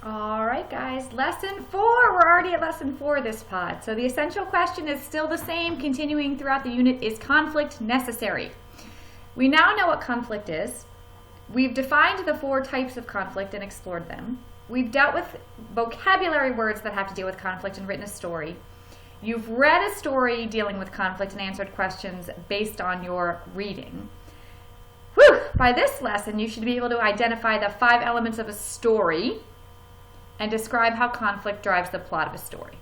All right, guys, lesson 4. We're already at lesson 4 this pod. So the essential question is still the same, continuing throughout the unit. Is conflict necessary? We now know what conflict is. We've defined the 4 types of conflict and explored them. We've dealt with vocabulary words that have to deal with conflict and written a story. You've read a story dealing with conflict and answered questions based on your reading. Whew! By this lesson, you should be able to identify the 5 elements of a story and describe how conflict drives the plot of a story.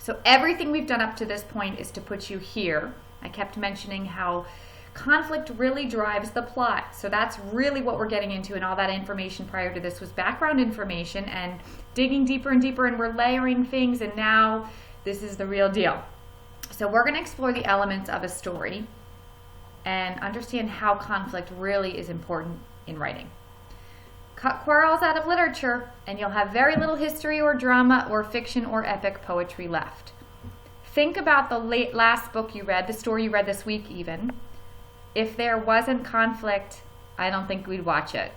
So everything we've done up to this point is to put you here. I kept mentioning how conflict really drives the plot. So that's really what we're getting into, and all that information prior to this was background information and digging deeper and deeper, and we're layering things, and now this is the real deal. So we're going to explore the elements of a story and understand how conflict really is important in writing. Cut quarrels out of literature, and you'll have very little history or drama or fiction or epic poetry left. Think about the last book you read, the story you read this week even. If there wasn't conflict, I don't think we'd watch it.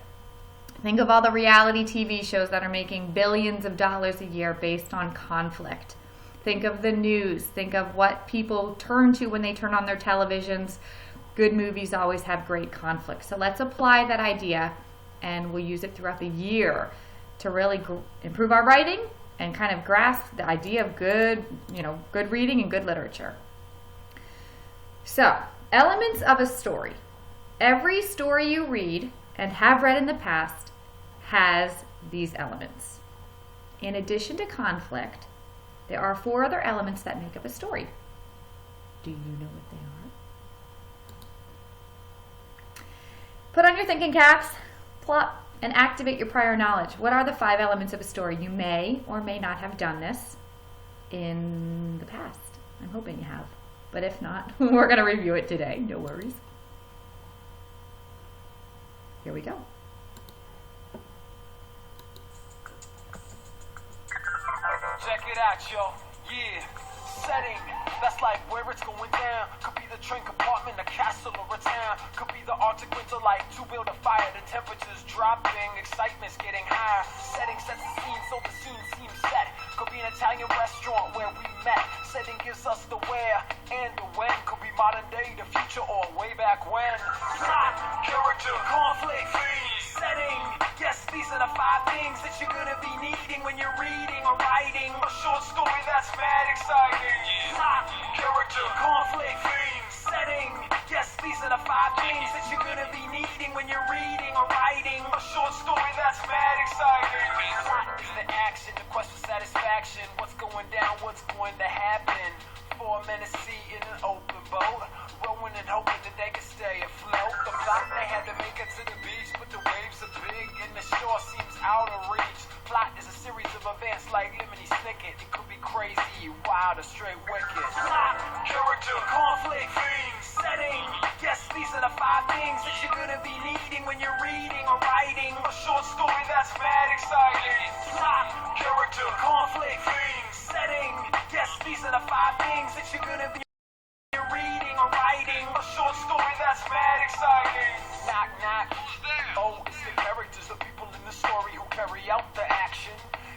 Think of all the reality TV shows that are making billions of dollars a year based on conflict. Think of the news. Think of what people turn to when they turn on their televisions. Good movies always have great conflict. So let's apply that idea, and we'll use it throughout the year to really improve our writing and kind of grasp the idea of good reading and good literature. So, elements of a story. Every story you read and have read in the past has these elements. In addition to conflict, there are 4 other elements that make up a story. Do you know what they are? Put on your thinking caps, plot, and activate your prior knowledge. What are the 5 elements of a story? You may or may not have done this in the past. I'm hoping you have. But if not, we're going to review it today. No worries. Here we go. Check it out, yo. Yeah. Setting. That's like where it's going down. Could be the train compartment, a castle, or a town. Could be the Arctic winter like to build a fire. The temperature's dropping, excitement's getting higher. Setting sets the scene so the scene seems set. Could be an Italian restaurant where we met. Setting gives us the where and the when. Could be modern day, the future, or way back when. Plot, character, conflict, themes. Setting. Yes, these are the 5 things that you're gonna be needing when you're reading or writing a short story that's mad exciting. Plot, character, conflict, themes. Setting. Yes, these are the 5 things that you're gonna be needing when you're reading or writing a short story that's mad exciting. Plot is the action, the quest for satisfaction. What's going down, what's going to happen? 4 men at sea in an open boat, rowing and hoping that they can stay afloat. The plot, they had to make it to the beach, but the waves are big and the shore seems out of reach. Plot is a series of events like Lemony Snicket. It could be crazy, wild, or straight wicked. Plot, character, conflict, themes. Setting. Yes, these are the 5 things that you're gonna be needing when you're reading or writing a short story that's mad exciting. Plot, character, conflict, themes. Setting. Yes, these are the 5 things that you're gonna be reading or writing a short story that's mad exciting. Knock, knock. Who's there? Oh, it's the characters, the people in the story who carry out the action.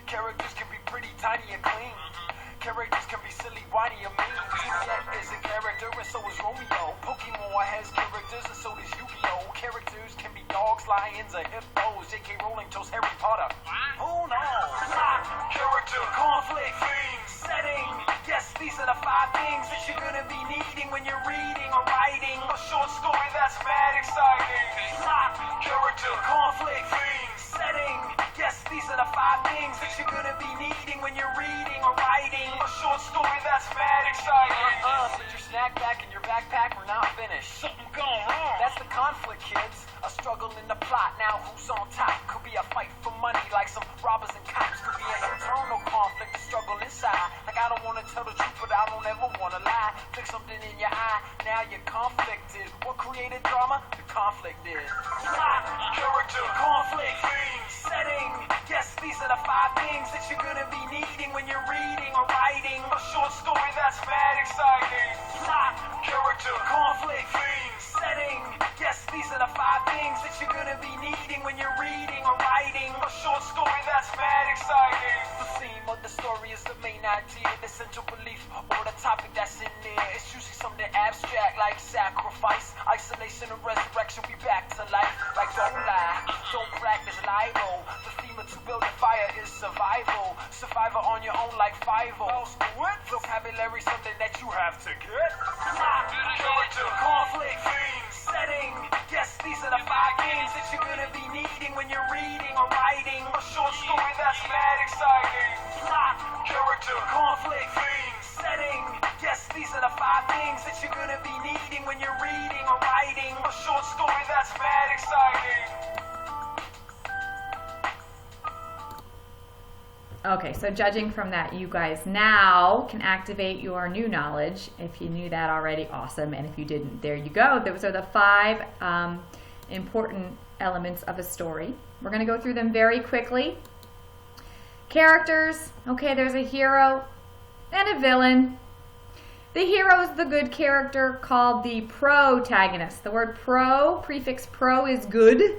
Characters can be pretty tiny and clean. Characters can be silly, whiny, or mean. Juliet is a character, and so is Romeo. Pokemon has characters, and so does Yu-Gi-Oh! Characters can be dogs, lions, or hippos. J.K. Rowling chose Harry Potter. Who knows? Plot, character, conflict, themes. Setting. Yes, these are the 5 things that you're gonna be needing when you're reading or writing a short story that's mad exciting. Plot, character, conflict, themes. Setting. Yes, these are the 5 things that you're gonna be needing when you're reading or writing a short story that's mad exciting. Put your snack back in your backpack, we're not finished. Something going wrong. That's the conflict, kids. A struggle in the plot, now who's on top? Could be a fight for money like some robbers and cops. Could be an internal conflict, a struggle inside. Like I don't wanna tell the truth, but I don't ever wanna lie. Flick something in your eye, now you're conflicted. What created drama? The conflict did. Plot, character, conflict, themes. Setting. Yes, these are the 5 things that you're gonna be needing when you're reading or writing a short story that's mad exciting. Plot, character, conflict, themes. Setting. Yes, these are the 5 things that you're gonna be needing when you're reading or writing a short story that's mad exciting. fundamental belief or the topic that's in there. It's usually something abstract like sacrifice, isolation, and resurrection. We back to life. Like don't lie, don't practice libel. The theme of To Build a Fire is survival. Survivor on your own like 5-0. Vocabulary something that you have to get. Character, conflict, theme, setting. Yes, these are the 5 games that you're gonna be needing when you're reading or writing a short story that's mad exciting. Plot, character, conflict, theme, setting. Yes, these are the 5 things that you're gonna be needing when you're reading or writing a short story that's mad exciting. Okay, so judging from that, you guys now can activate your new knowledge. If you knew that already, awesome. And if you didn't, there you go. Those are the 5 important elements of a story. We're going to go through them very quickly. Characters. Okay, there's a hero and a villain. The hero is the good character called the protagonist. The word prefix pro is good.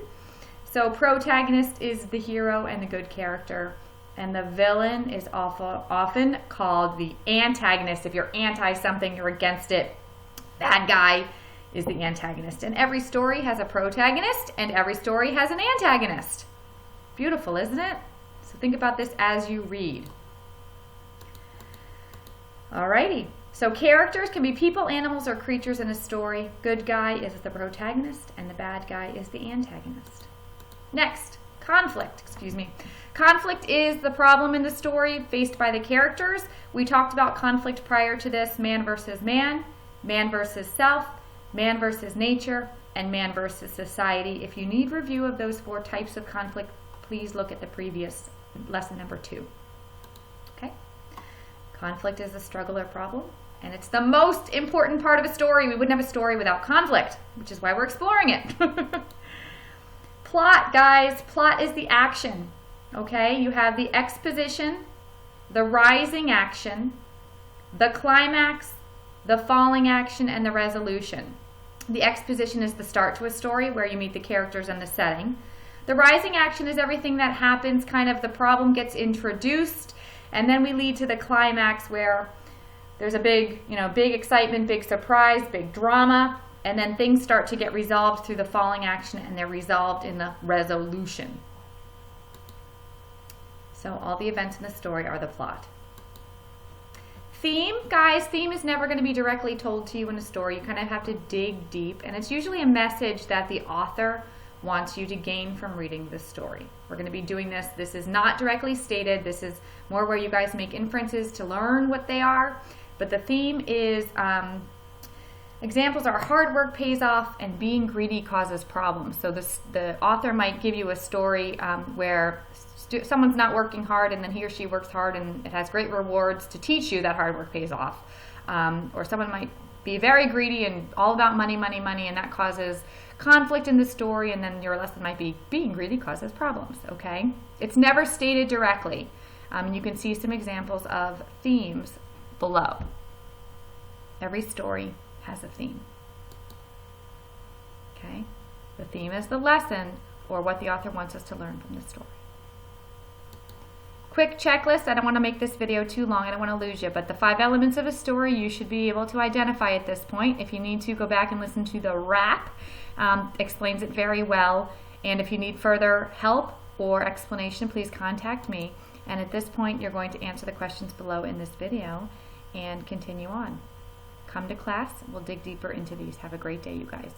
So protagonist is the hero and the good character. And the villain is often called the antagonist. If you're anti something, you're against it. Bad guy is the antagonist. And every story has a protagonist, and every story has an antagonist. Beautiful, isn't it? So think about this as you read. Alrighty. So characters can be people, animals, or creatures in a story. Good guy is the protagonist, and the bad guy is the antagonist. Next, conflict. Conflict is the problem in the story faced by the characters. We talked about conflict prior to this: man versus man, man versus self, man versus nature, and man versus society. If you need review of those 4 types of conflict, please look at the previous lesson number 2. Okay? Conflict is a struggle or problem, and it's the most important part of a story. We wouldn't have a story without conflict, which is why we're exploring it. Plot, guys. Plot is the action. Okay, you have the exposition, the rising action, the climax, the falling action, and the resolution. The exposition is the start to a story where you meet the characters and the setting. The rising action is everything that happens, kind of the problem gets introduced, and then we lead to the climax where there's a big excitement, big surprise, big drama, and then things start to get resolved through the falling action, and they're resolved in the resolution. So all the events in the story are the plot. Theme, guys, theme is never going to be directly told to you in a story. You kind of have to dig deep, and it's usually a message that the author wants you to gain from reading this story. We're going to be doing this. This is not directly stated. This is more where you guys make inferences to learn what they are. But the theme is, examples are hard work pays off and being greedy causes problems. So the author might give you a story where someone's not working hard, and then he or she works hard, and it has great rewards to teach you that hard work pays off. Or someone might be very greedy and all about money, and that causes conflict in the story, and then your lesson might be being greedy causes problems, okay? It's never stated directly. You can see some examples of themes below. Every story has a theme, okay? The theme is the lesson or what the author wants us to learn from the story. Quick checklist. I don't want to make this video too long. I don't want to lose you, but the 5 elements of a story you should be able to identify at this point. If you need to, go back and listen to the wrap. Explains it very well. And if you need further help or explanation, please contact me. And at this point, you're going to answer the questions below in this video and continue on. Come to class. We'll dig deeper into these. Have a great day, you guys.